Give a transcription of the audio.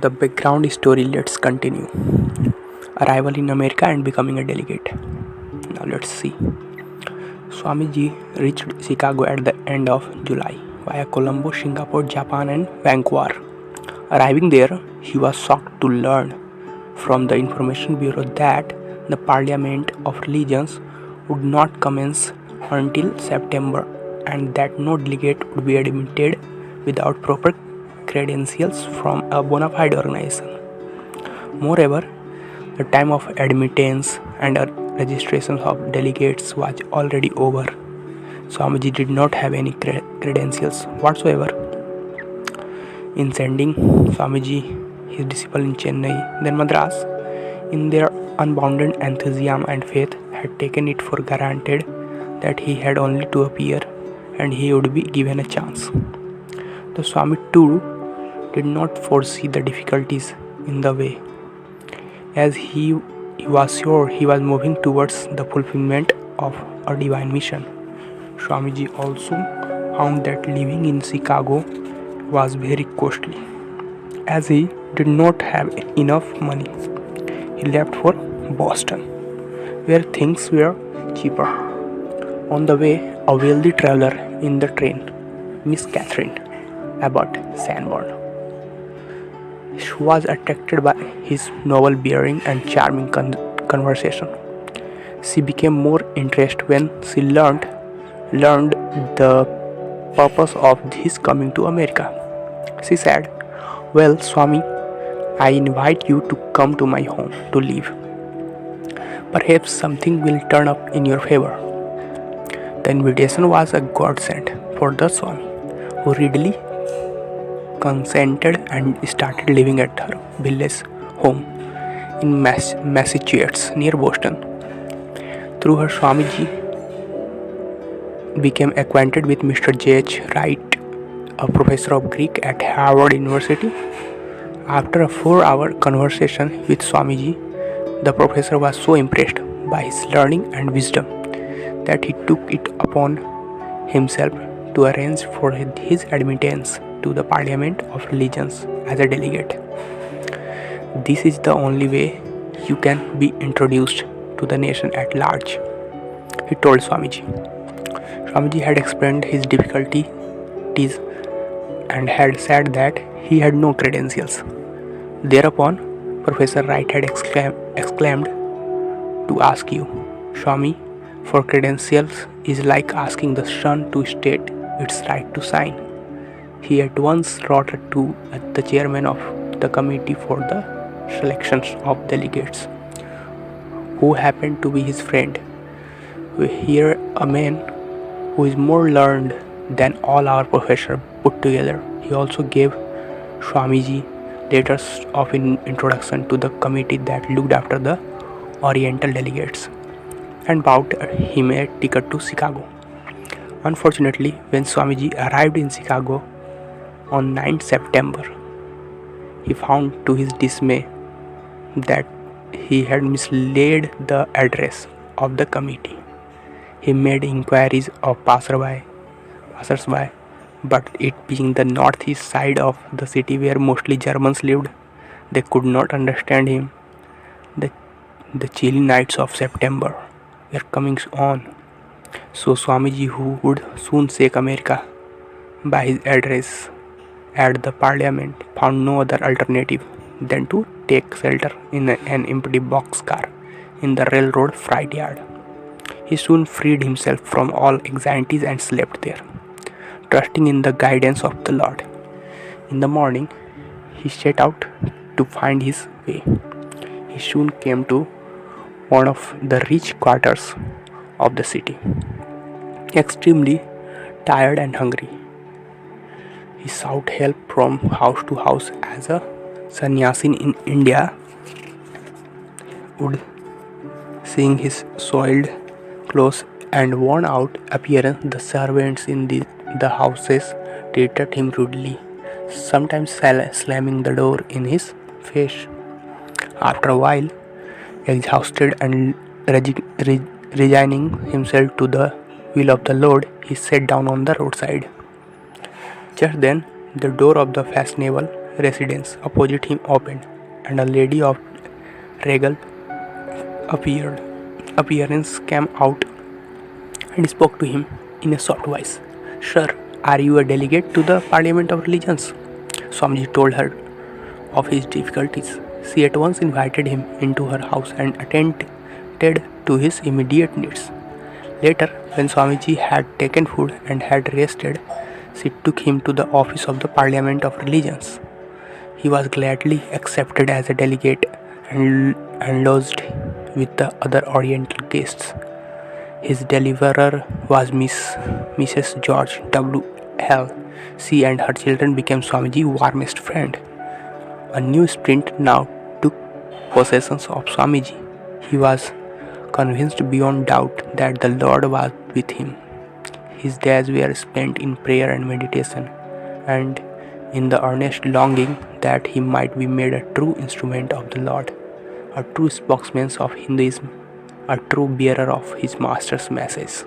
The background story, let's continue. Arrival in America and becoming a delegate. Now let's see. Swamiji reached Chicago at the end of July via Colombo, Singapore, Japan, and Vancouver. Arriving there, he was shocked to learn from the Information Bureau that the Parliament of Religions would not commence until September and that no delegate would be admitted without proper credentials from a bona fide organization. Moreover, the time of admittance and registration of delegates was already over. Swamiji did not have any credentials whatsoever. In sending Swamiji, his disciple in Chennai, then Madras, in their unbounded enthusiasm and faith, had taken it for granted that he had only to appear and he would be given a chance. The Swami too did not foresee the difficulties in the way, as he was sure he was moving towards the fulfillment of a divine mission. Swamiji also found that living in Chicago was very costly, as he did not have enough money. He left for Boston, where things were cheaper. On the way, a wealthy traveler in the train, Miss Catherine Abbott Sanborn, she was attracted by his noble bearing and charming conversation. She became more interested when she learned the purpose of his coming to America. She said, "Well, Swami, I invite you to come to my home to live. Perhaps something will turn up in your favor." The invitation was a godsend for the Swami, who readily consented and started living at her village home in Massachusetts near Boston. Through her, Swamiji became acquainted with Mr. J.H. Wright, a professor of Greek at Harvard University. After a 4-hour conversation with Swamiji, the professor was so impressed by his learning and wisdom that he took it upon himself to arrange for his admittance to the Parliament of Religions as a delegate. "This is the only way you can be introduced to the nation at large," he told Swamiji. Swamiji had explained his difficulties and had said that he had no credentials. Thereupon, Professor Wright had exclaimed, "To ask you, Swami, for credentials is like asking the sun to state its right to shine." He at once wrote to the chairman of the committee for the selections of delegates, who happened to be his friend. "Here a man who is more learned than all our professors put together." He also gave Swamiji letters of introduction to the committee that looked after the Oriental delegates and bought him a ticket to Chicago. Unfortunately, when Swamiji arrived in Chicago on 9th September, he found to his dismay that he had mislaid the address of the committee. He made inquiries of passers-by, but it being the northeast side of the city where mostly Germans lived, they could not understand him. The chilly nights of September were coming on, so Swamiji, who would soon shake America by his address at the Parliament, found no other alternative than to take shelter in an empty boxcar in the railroad freight yard. He soon freed himself from all anxieties and slept there, trusting in the guidance of the Lord. In the morning, he set out to find his way. He soon came to one of the rich quarters of the city, extremely tired and hungry. He sought help from house to house as a sannyasi in India would, seeing his soiled clothes and worn out appearance. The servants in the houses treated him rudely, sometimes slamming the door in his face. After a while, exhausted and resigning himself to the will of the Lord, he sat down on the roadside. Just then, the door of the fashionable residence opposite him opened, and a lady of regal appeared. Appearance came out and spoke to him in a soft voice. Sir, are you a delegate to the Parliament of Religions? Swamiji told her of his difficulties. She at once invited him into her house and attended to his immediate needs. Later, when Swamiji had taken food and had rested, she took him to the office of the Parliament of Religions. He was gladly accepted as a delegate and lodged with the other Oriental guests. His deliverer was Mrs. George W. L. She and her children became Swamiji's warmest friend. A new spirit now took possession of Swamiji. He was convinced beyond doubt that the Lord was with him. His days were spent in prayer and meditation, and in the earnest longing that he might be made a true instrument of the Lord, a true spokesman of Hinduism, a true bearer of his master's message.